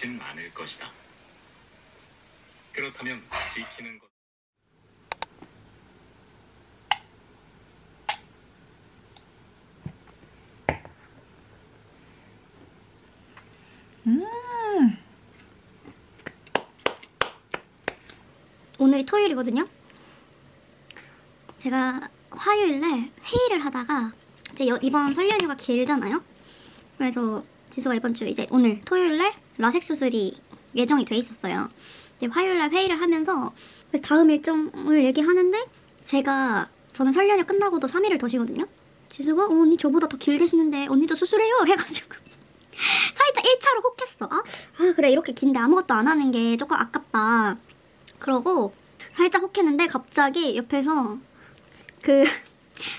훨씬 많을 것이다. 그렇다면 지키는 것. 오늘이 토요일이거든요. 제가 화요일날 회의를 하다가 이제 이번 설 연휴가 길잖아요. 그래서 지수가 이번 주 이제 오늘 토요일날 라섹 수술이 예정이 돼 있었어요. 이제 화요일날 회의를 하면서 그래서 다음 일정을 얘기하는데 저는 설 연휴 끝나고도 3일을 더 쉬거든요. 지수가 언니 저보다 더 길게 쉬는데 언니도 수술해요 해가지고 살짝 1차로 혹했어. 아 그래 이렇게 긴데 아무것도 안 하는 게 조금 아깝다. 그러고 살짝 혹했는데 갑자기 옆에서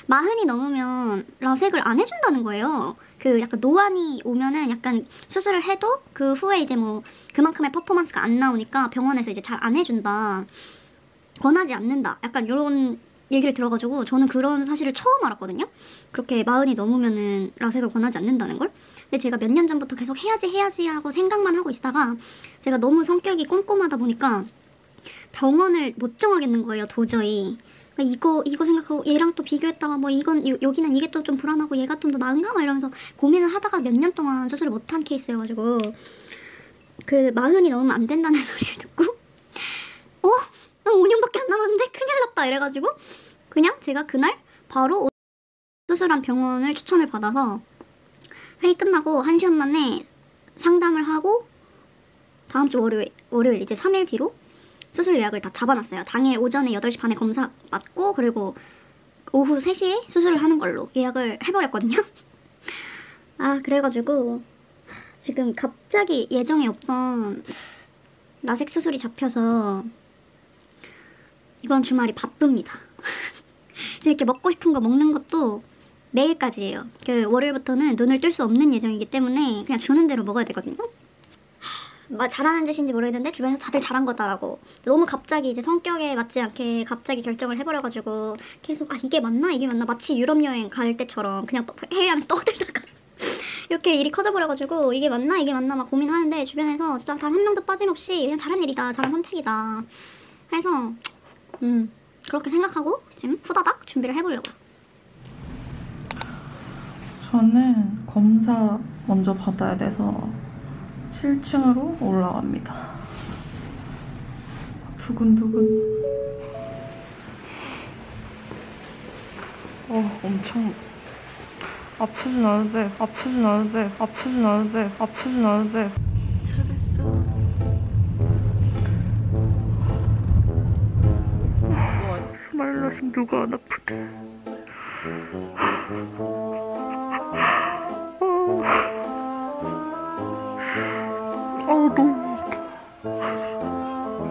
마흔이 넘으면 라섹을 안 해준다는 거예요. 약간 노안이 오면은 약간 수술을 해도 그 후에 이제 뭐 그만큼의 퍼포먼스가 안 나오니까 병원에서 이제 잘 안 해준다. 권하지 않는다. 약간 이런 얘기를 들어가지고 저는 그런 사실을 처음 알았거든요. 그렇게 마흔이 넘으면은 라섹을 권하지 않는다는 걸. 근데 제가 몇 년 전부터 계속 해야지 하고 생각만 하고 있다가 제가 너무 성격이 꼼꼼하다 보니까 병원을 못 정하겠는 거예요, 도저히. 그러니까 이거 생각하고 얘랑 또 비교했다가 뭐 여기는 이게 또 좀 불안하고 얘가 좀 더 나은가? 막 이러면서 고민을 하다가 몇 년 동안 수술을 못한 케이스여가지고 마흔이 넘으면 안 된다는 소리를 듣고 나 5년밖에 안 남았는데 큰일 났다 이래가지고 그냥 제가 그날 바로 수술한 병원을 추천을 받아서 회의 끝나고 1시간 만에 상담을 하고 다음 주 월요일 이제 3일 뒤로 수술 예약을 다 잡아놨어요. 당일 오전에 8시 반에 검사 받고 그리고 오후 3시에 수술을 하는 걸로 예약을 해버렸거든요. 그래가지고 지금 갑자기 예정에 없던 라섹 수술이 잡혀서 이번 주말이 바쁩니다. 지금 이렇게 먹고 싶은 거 먹는 것도 내일까지예요. 월요일부터는 눈을 뜰 수 없는 예정이기 때문에 그냥 주는 대로 먹어야 되거든요. 잘하는 짓인지 모르겠는데 주변에서 다들 잘한 거다라고 너무 갑자기 이제 성격에 맞지 않게 갑자기 결정을 해버려가지고 계속 이게 맞나 마치 유럽 여행 갈 때처럼 그냥 회의하면서 떠들다가 이렇게 일이 커져버려가지고 이게 맞나 막 고민하는데 주변에서 진짜 단 한 명도 빠짐없이 그냥 잘한 일이다, 잘한 선택이다 해서 그렇게 생각하고 지금 후다닥 준비를 해보려고요. 저는 검사 먼저 받아야 돼서 7층으로 올라갑니다. 두근두근. 엄청 아프진 않은데 잘했어. 스마일라식 누가 안 아프대. 너무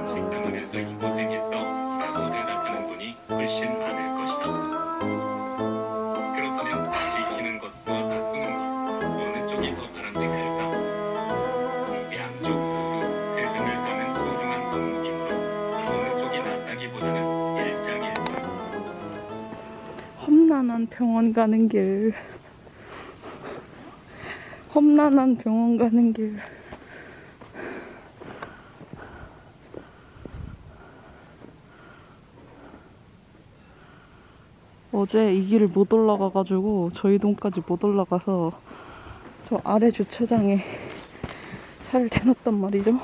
식당하면서 이 고생했어 라고 대답하는 분이 훨씬 많을 것이다. 그렇다면 지키는 것과 바꾸는 것 어느 쪽이 더 바람직할까? 양쪽 모두 세상을 사는 소중한 덕목이므로 어느 쪽이 낫다기보다는 일장일단. 험난한 병원 가는 길. 어제 이 길을 못 올라가가지고 저희 동까지 못 올라가서 저 아래 주차장에 차를 대놨단 말이죠.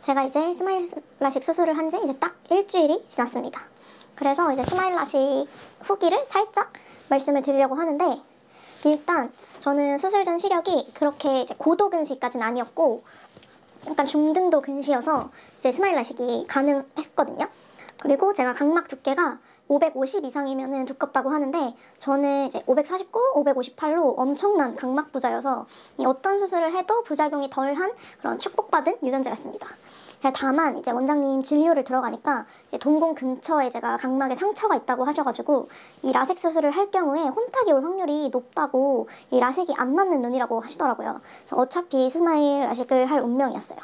제가 이제 스마일 라식 수술을 한 지 이제 딱 일주일이 지났습니다. 그래서 이제 스마일 라식 후기를 살짝 말씀을 드리려고 하는데, 일단 저는 수술 전 시력이 그렇게 이제 고도 근시까지는 아니었고 약간 중등도 근시여서 이제 스마일 라식이 가능했거든요. 그리고 제가 각막 두께가 550 이상이면 두껍다고 하는데 저는 이제 549, 558로 엄청난 각막 부자여서 어떤 수술을 해도 부작용이 덜한 그런 축복받은 유전자였습니다. 다만 이제 원장님 진료를 들어가니까 이제 동공 근처에 제가 각막에 상처가 있다고 하셔가지고 이 라섹 수술을 할 경우에 혼탁이 올 확률이 높다고 이 라섹이 안 맞는 눈이라고 하시더라고요. 그래서 어차피 스마일 라식을 할 운명이었어요.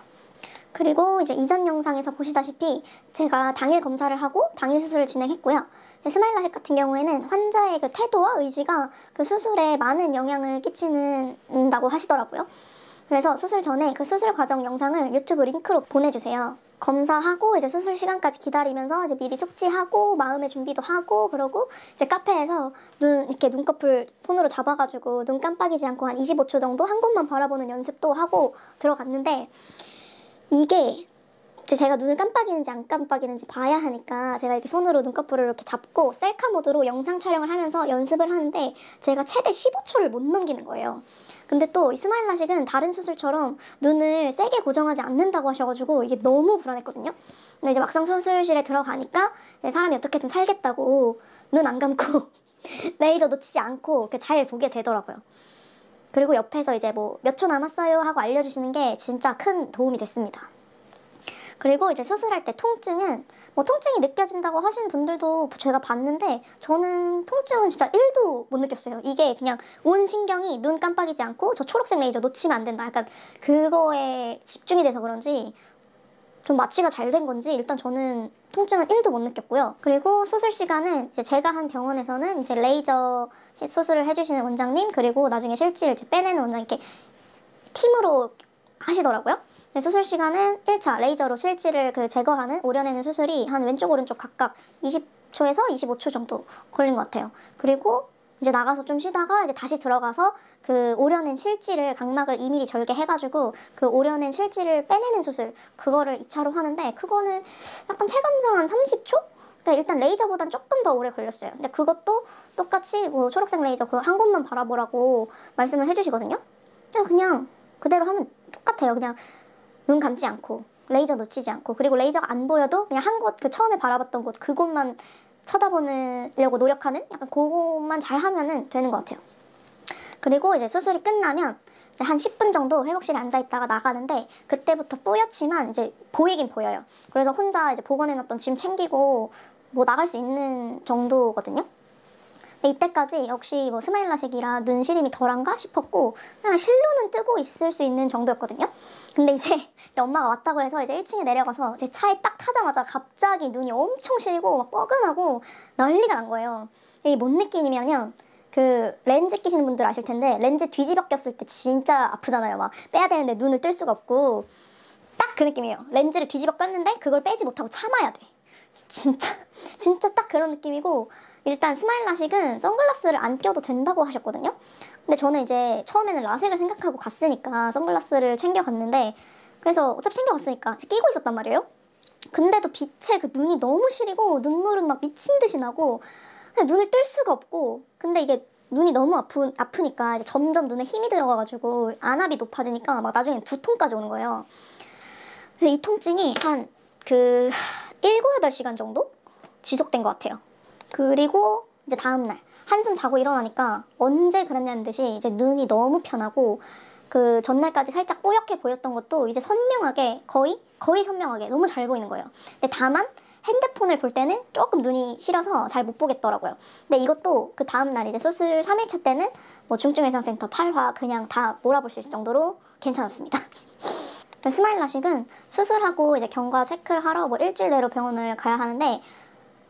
그리고 이제 이전 영상에서 보시다시피 제가 당일 검사를 하고 당일 수술을 진행했고요. 스마일 라식 같은 경우에는 환자의 그 태도와 의지가 그 수술에 많은 영향을 끼치는다고 하시더라고요. 그래서 수술 전에 그 수술 과정 영상을 유튜브 링크로 보내주세요. 검사하고 이제 수술 시간까지 기다리면서 이제 미리 숙지하고 마음의 준비도 하고 그러고 이제 카페에서 이렇게 눈꺼풀 손으로 잡아가지고 눈 깜빡이지 않고 한 25초 정도 한 곳만 바라보는 연습도 하고 들어갔는데 이게 이제 제가 눈을 깜빡이는지 안 깜빡이는지 봐야 하니까 제가 이렇게 손으로 눈꺼풀을 이렇게 잡고 셀카 모드로 영상 촬영을 하면서 연습을 하는데 제가 최대 15초를 못 넘기는 거예요. 근데 또 이 스마일 라식은 다른 수술처럼 눈을 세게 고정하지 않는다고 하셔가지고 이게 너무 불안했거든요. 근데 이제 막상 수술실에 들어가니까 사람이 어떻게든 살겠다고 눈 안 감고 레이저 놓치지 않고 이렇게 잘 보게 되더라고요. 그리고 옆에서 이제 뭐 몇 초 남았어요 하고 알려주시는 게 진짜 큰 도움이 됐습니다. 그리고 이제 수술할 때 통증은 뭐 통증이 느껴진다고 하시는 분들도 제가 봤는데 저는 통증은 진짜 1도 못 느꼈어요. 이게 그냥 온 신경이 눈 깜빡이지 않고 저 초록색 레이저 놓치면 안 된다. 약간 그거에 집중이 돼서 그런지 좀 마취가 잘 된 건지 일단 저는 통증은 1도 못 느꼈고요. 그리고 수술 시간은 이제 제가 한 병원에서는 이제 레이저 수술을 해주시는 원장님 그리고 나중에 실질 이제 빼내는 원장님 이렇게 팀으로 하시더라고요. 수술 시간은 1차 레이저로 실질을 제거하는 오려내는 수술이 한 왼쪽 오른쪽 각각 20초에서 25초 정도 걸린 것 같아요. 그리고 이제 나가서 좀 쉬다가 이제 다시 들어가서 그 오려낸 실질을 각막을 2mm 절개해가지고 그 오려낸 실질을 빼내는 수술 그거를 2차로 하는데 그거는 약간 체감상 한 30초? 그러니까 일단 레이저보단 조금 더 오래 걸렸어요. 근데 그것도 똑같이 뭐 초록색 레이저 그 한 곳만 바라보라고 말씀을 해주시거든요. 그냥 그대로 하면 똑같아요. 그냥 눈 감지 않고 레이저 놓치지 않고 그리고 레이저가 안 보여도 그냥 한 곳 그 처음에 바라봤던 곳 그곳만 쳐다보려고 노력하는 약간 그것만 잘 하면은 되는 것 같아요. 그리고 이제 수술이 끝나면 이제 한 10분 정도 회복실에 앉아 있다가 나가는데 그때부터 뿌옇지만 이제 보이긴 보여요. 그래서 혼자 이제 보관해놨던 짐 챙기고 뭐 나갈 수 있는 정도거든요. 이때까지 역시 뭐 스마일 라식이라 눈 시림이 덜한가 싶었고 그냥 실눈은 뜨고 있을 수 있는 정도였거든요. 근데 이제 엄마가 왔다고 해서 이제 1층에 내려가서 제 차에 딱 타자마자 갑자기 눈이 엄청 시리고 막 뻐근하고 난리가 난 거예요. 이게 뭔 느낌이냐면 그 렌즈 끼시는 분들 아실 텐데 렌즈 뒤집어 꼈을 때 진짜 아프잖아요. 막 빼야 되는데 눈을 뜰 수가 없고 딱 그 느낌이에요. 렌즈를 뒤집어 꼈는데 그걸 빼지 못하고 참아야 돼. 진짜 딱 그런 느낌이고 일단 스마일 라식은 선글라스를 안 껴도 된다고 하셨거든요. 근데 저는 이제 처음에는 라섹을 생각하고 갔으니까 선글라스를 챙겨갔는데 그래서 어차피 챙겨갔으니까 끼고 있었단 말이에요. 근데도 빛에 그 눈이 너무 시리고 눈물은 막 미친 듯이 나고 눈을 뜰 수가 없고 근데 이게 눈이 너무 아프니까 이제 점점 눈에 힘이 들어가가지고 안압이 높아지니까 막 나중엔 두통까지 오는 거예요. 그래서 이 통증이 한 7, 8시간 정도 지속된 것 같아요. 그리고 이제 다음날 한숨 자고 일어나니까 언제 그랬냐는 듯이 이제 눈이 너무 편하고 그 전날까지 살짝 뿌옇게 보였던 것도 이제 선명하게 거의 선명하게 너무 잘 보이는 거예요. 근데 다만 핸드폰을 볼 때는 조금 눈이 시려서 잘 못 보겠더라고요. 근데 이것도 그 다음날 이제 수술 3일차 때는 뭐 중증외상센터 8화 그냥 다 몰아볼 수 있을 정도로 괜찮았습니다. 스마일 라식은 수술하고 이제 경과 체크를 하러 뭐 일주일 내로 병원을 가야 하는데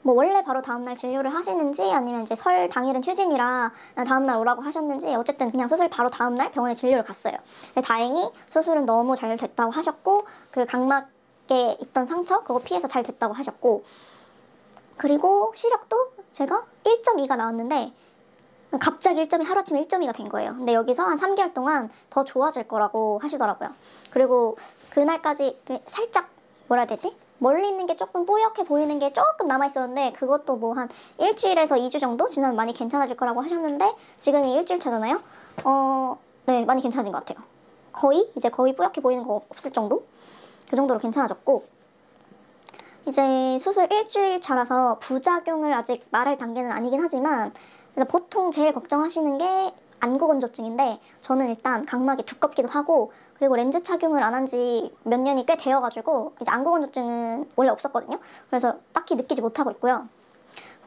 뭐 원래 바로 다음날 진료를 하시는지 아니면 이제 설 당일은 휴진이라 다음날 오라고 하셨는지 어쨌든 그냥 수술 바로 다음날 병원에 진료를 갔어요. 다행히 수술은 너무 잘 됐다고 하셨고 그 각막에 있던 상처 그거 피해서 잘 됐다고 하셨고 그리고 시력도 제가 1.2가 나왔는데 갑자기 1.2 하루아침에 1.2가 된 거예요. 근데 여기서 한 3개월 동안 더 좋아질 거라고 하시더라고요. 그리고 그날까지 살짝 뭐라 해야 되지? 멀리 있는 게 조금 뿌옇게 보이는 게 조금 남아있었는데 그것도 뭐 한 일주일에서 2주 정도 지나면 많이 괜찮아질 거라고 하셨는데 지금이 일주일 차잖아요. 네, 많이 괜찮아진 것 같아요. 거의 뿌옇게 보이는 거 없을 정도? 그 정도로 괜찮아졌고 이제 수술 일주일 차라서 부작용을 아직 말할 단계는 아니긴 하지만 보통 제일 걱정하시는 게 안구건조증인데 저는 일단 각막이 두껍기도 하고 그리고 렌즈 착용을 안 한 지 몇 년이 꽤 되어가지고 이제 안구건조증은 원래 없었거든요. 그래서 딱히 느끼지 못하고 있고요.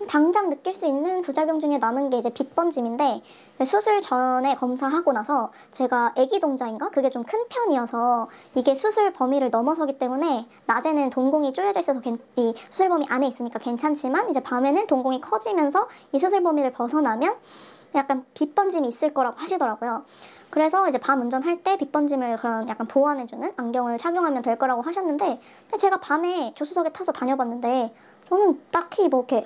당장 느낄 수 있는 부작용 중에 남은 게 이제 빗번짐인데 수술 전에 검사하고 나서 제가 애기 동자인가? 그게 좀 큰 편이어서 이게 수술 범위를 넘어서기 때문에 낮에는 동공이 쪼여져 있어서 이 수술 범위 안에 있으니까 괜찮지만 이제 밤에는 동공이 커지면서 이 수술 범위를 벗어나면 약간 빗번짐이 있을 거라고 하시더라고요. 그래서 이제 밤 운전할 때 빗번짐을 그런 약간 보완해주는 안경을 착용하면 될 거라고 하셨는데 제가 밤에 조수석에 타서 다녀봤는데 저는 딱히 뭐 이렇게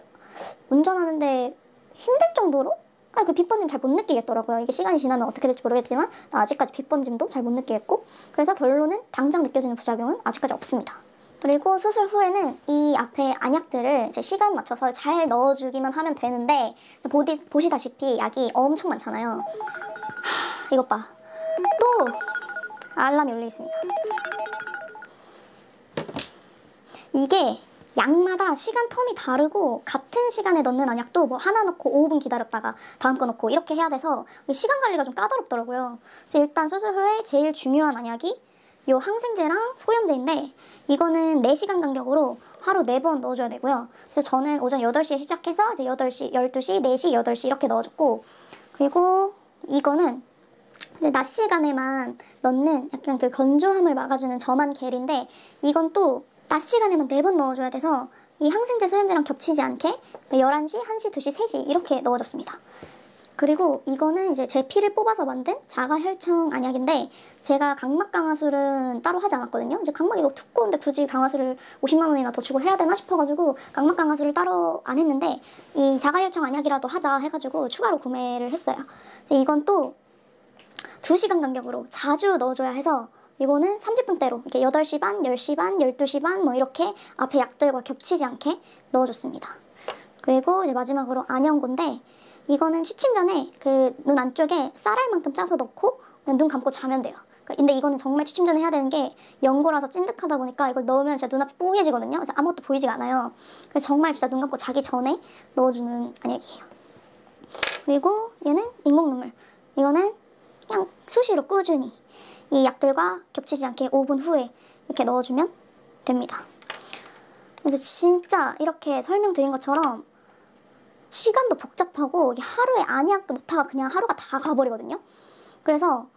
운전하는데 힘들 정도로 그 빗번짐 잘 못 느끼겠더라고요. 이게 시간이 지나면 어떻게 될지 모르겠지만 아직까지 빗번짐도 잘 못 느끼겠고 그래서 결론은 당장 느껴지는 부작용은 아직까지 없습니다. 그리고 수술 후에는 이 앞에 안약들을 이제 시간 맞춰서 잘 넣어주기만 하면 되는데 보시다시피 약이 엄청 많잖아요. 이것 봐. 또 알람이 울리고 있습니다. 이게 약마다 시간 텀이 다르고 같은 시간에 넣는 안약도 뭐 하나 넣고 5분 기다렸다가 다음 거 넣고 이렇게 해야 돼서 시간 관리가 좀 까다롭더라고요. 일단 수술 후에 제일 중요한 안약이 요 항생제랑 소염제인데 이거는 4시간 간격으로 하루 4번 넣어줘야 되고요. 그래서 저는 오전 8시에 시작해서 이제 8시, 12시, 4시, 8시 이렇게 넣어줬고 그리고 이거는 이제 낮 시간에만 넣는 약간 그 건조함을 막아주는 점한 겔인데 이건 또 낮 시간에만 4번 넣어줘야 돼서 이 항생제 소염제랑 겹치지 않게 11시, 1시, 2시, 3시 이렇게 넣어줬습니다. 그리고 이거는 이제 제 피를 뽑아서 만든 자가혈청 안약인데 제가 각막 강화술은 따로 하지 않았거든요. 이제 각막이 뭐 두꺼운데 굳이 강화술을 50만 원이나 더 주고 해야 되나 싶어가지고 각막 강화술을 따로 안 했는데 이 자가혈청 안약이라도 하자 해가지고 추가로 구매를 했어요. 이건 또 2시간 간격으로 자주 넣어줘야 해서 이거는 30분대로 이렇게 8시 반, 10시 반, 12시 반 뭐 이렇게 앞에 약들과 겹치지 않게 넣어줬습니다. 그리고 이제 마지막으로 안연고인데 이거는 취침 전에 그 눈 안쪽에 쌀알만큼 짜서 넣고 그냥 눈 감고 자면 돼요. 근데 이거는 정말 취침 전에 해야 되는 게 연고라서 찐득하다 보니까 이걸 넣으면 진짜 눈앞이 뿌개지거든요. 그래서 아무것도 보이지가 않아요. 그래서 정말 진짜 눈 감고 자기 전에 넣어주는 안약이에요. 그리고 얘는 인공 눈물. 이거는 그냥 수시로 꾸준히 이 약들과 겹치지 않게 5분 후에 이렇게 넣어주면 됩니다. 그래서 진짜 이렇게 설명드린 것처럼 시간도 복잡하고 하루에 안약 넣다가 그냥 하루가 다 가버리거든요. 그래서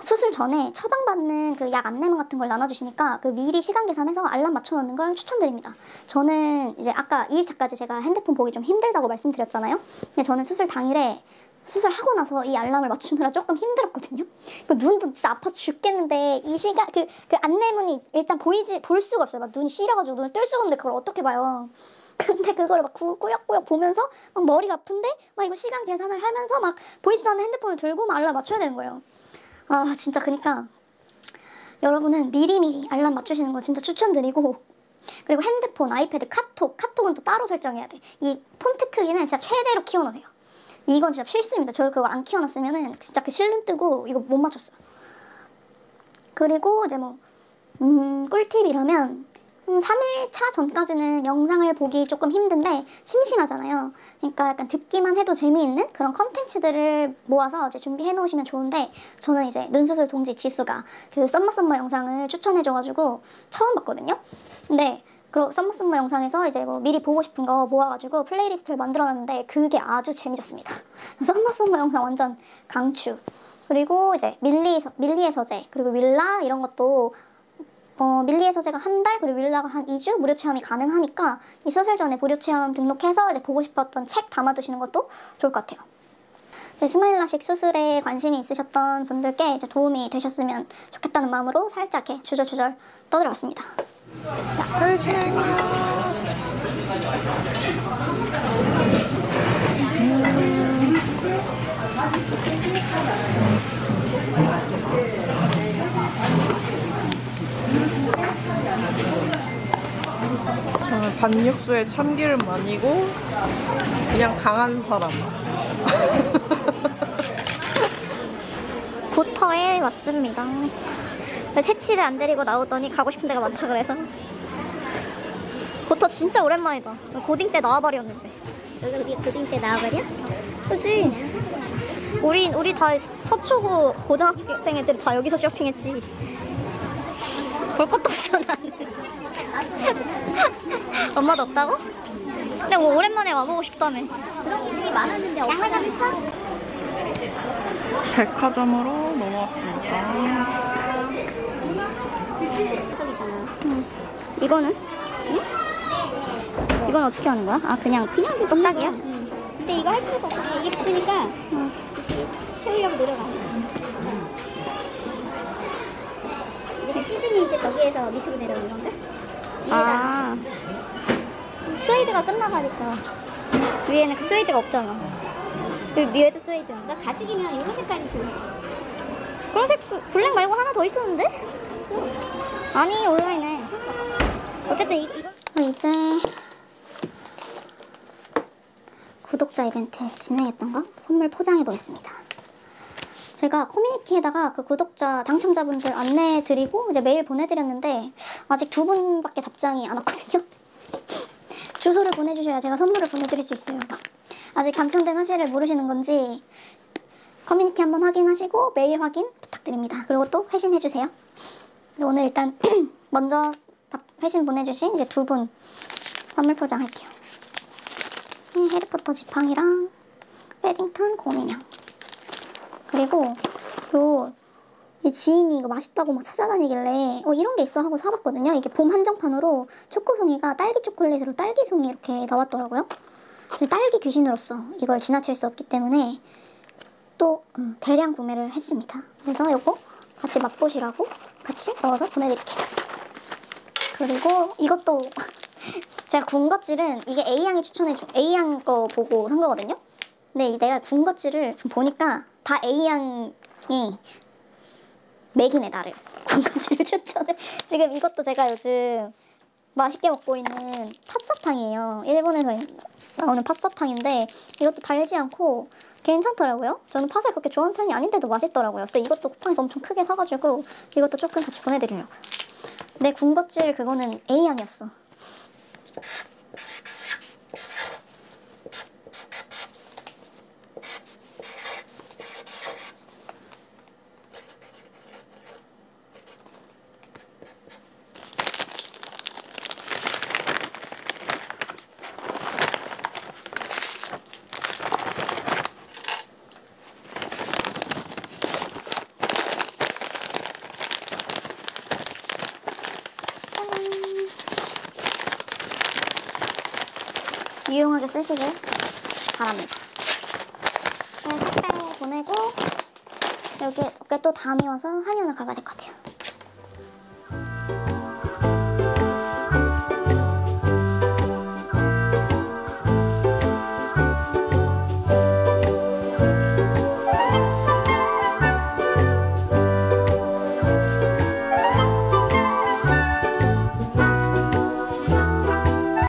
수술 전에 처방받는 그 약 안내문 같은 걸 나눠주시니까 그 미리 시간 계산해서 알람 맞춰놓는 걸 추천드립니다. 저는 이제 아까 2일차까지 제가 핸드폰 보기 좀 힘들다고 말씀드렸잖아요. 근데 저는 수술 당일에 수술하고 나서 이 알람을 맞추느라 조금 힘들었거든요. 눈도 진짜 아파 죽겠는데 이 시간 그 안내문이 일단 볼 수가 없어요. 막 눈이 시려가지고 눈을 뜰 수가 없는데 그걸 어떻게 봐요. 근데 그거를 막 꾸역꾸역 보면서 막 머리가 아픈데 막 이거 시간 계산을 하면서 막 보이지도 않는 핸드폰을 들고 막 알람 맞춰야 되는 거예요. 아 진짜 그러니까 여러분은 미리미리 알람 맞추시는 거 진짜 추천드리고 그리고 핸드폰, 아이패드, 카톡은 또 따로 설정해야 돼. 이 폰트 크기는 진짜 최대로 키워놓으세요. 이건 진짜 필수입니다. 저 그거 안 키워놨으면은 진짜 그 실눈 뜨고 이거 못 맞췄어요. 그리고 이제 뭐 꿀팁이라면 3일차 전까지는 영상을 보기 조금 힘든데 심심하잖아요. 그러니까 약간 듣기만 해도 재미있는 그런 컨텐츠들을 모아서 이제 준비해 놓으시면 좋은데 저는 이제 눈수술 동지 지수가 그 썸머 영상을 추천해줘가지고 처음 봤거든요. 근데 그 썸머 영상에서 이제 뭐 미리 보고 싶은 거 모아가지고 플레이리스트를 만들어놨는데 그게 아주 재미졌습니다. 썸머 영상 완전 강추. 그리고 이제 밀리의 서재 그리고 윌라 이런 것도 밀리의 서재가 한 달, 그리고 윌라가 한 2주 무료 체험이 가능하니까 이 수술 전에 무료 체험 등록해서 이제 보고 싶었던 책 담아두시는 것도 좋을 것 같아요. 네, 스마일 라식 수술에 관심이 있으셨던 분들께 이제 도움이 되셨으면 좋겠다는 마음으로 살짝 이렇게 주저주절 떠들어봤습니다. 저는 반육수에 참기름 아니고 그냥 강한 사람. 고터에 왔습니다. 새치를 안 데리고 나오더니 가고 싶은 데가 많다 그래서 고터 진짜 오랜만이다. 고딩 때 나와버렸는데. 여기 고딩 때 나와버려? 그치? 우리 다 서초구 고등학생 애들 다 여기서 쇼핑했지. 볼 것도 없어 나는. 엄마도 없다고? 근데 뭐 오랜만에 와보고 싶다며. 그런 게 되게 많았는데 엄마가 미쳐? 백화점으로 넘어왔습니다. 응. 이거는? 응? 이건 어떻게 하는 거야? 아 그냥 똑딱이야? 근데 이거 할 필요가 없어. 이게 붙으니까 혹시 채우려고 노력하 이게 시즌이 이제 저기에서 밑으로 내려오는 건가? 아 스웨이드가 끝나가니까 위에는 그 스웨이드가 없잖아. 그 위에도 스웨이드인가? 가죽이면 이런 색깔이 좋아. 그런 색 블랙 말고 하나 더 있었는데? 아니 온라인에. 어쨌든 이거 이제 구독자 이벤트 진행했던 거 선물 포장해 보겠습니다. 제가 커뮤니티에다가 그 구독자 당첨자분들 안내해드리고 이제 메일 보내드렸는데 아직 2분밖에 답장이 안 왔거든요. 주소를 보내주셔야 제가 선물을 보내드릴 수 있어요. 아직 당첨된 사실을 모르시는 건지 커뮤니티 한번 확인하시고 메일 확인 부탁드립니다. 그리고 또 회신해주세요. 오늘 일단 먼저 회신 보내주신 이제 2분 선물 포장할게요. 해리포터 지팡이랑 패딩턴 곰인형. 그리고 이 지인이 이거 맛있다고 막 찾아다니길래 이런 게 있어 하고 사봤거든요. 이게 봄 한정판으로 초코송이가 딸기 초콜릿으로 딸기송이 이렇게 나왔더라고요. 딸기 귀신으로서 이걸 지나칠 수 없기 때문에 또 대량 구매를 했습니다. 그래서 이거 같이 맛보시라고 같이 넣어서 보내드릴게요. 그리고 이것도 제가 군것질은 이게 A양이 추천해준 A양 거 보고 산 거거든요. 근데 내가 군것질을 좀 보니까 다 A양이 맥이네 나를. 군것질을 추천해. 지금 이것도 제가 요즘 맛있게 먹고 있는 팥사탕이에요. 일본에서 나오는 팥사탕인데 이것도 달지 않고 괜찮더라고요. 저는 팥을 그렇게 좋아하는 편이 아닌데도 맛있더라고요. 또 이것도 쿠팡에서 엄청 크게 사가지고 이것도 조금 같이 보내드리려고요. 내 군것질 그거는 A양이었어. 유용하게 쓰시길 바랍니다. 네, 택배 보내고 여기 또 다음이 와서 한의원을 가봐야 될 것 같아요.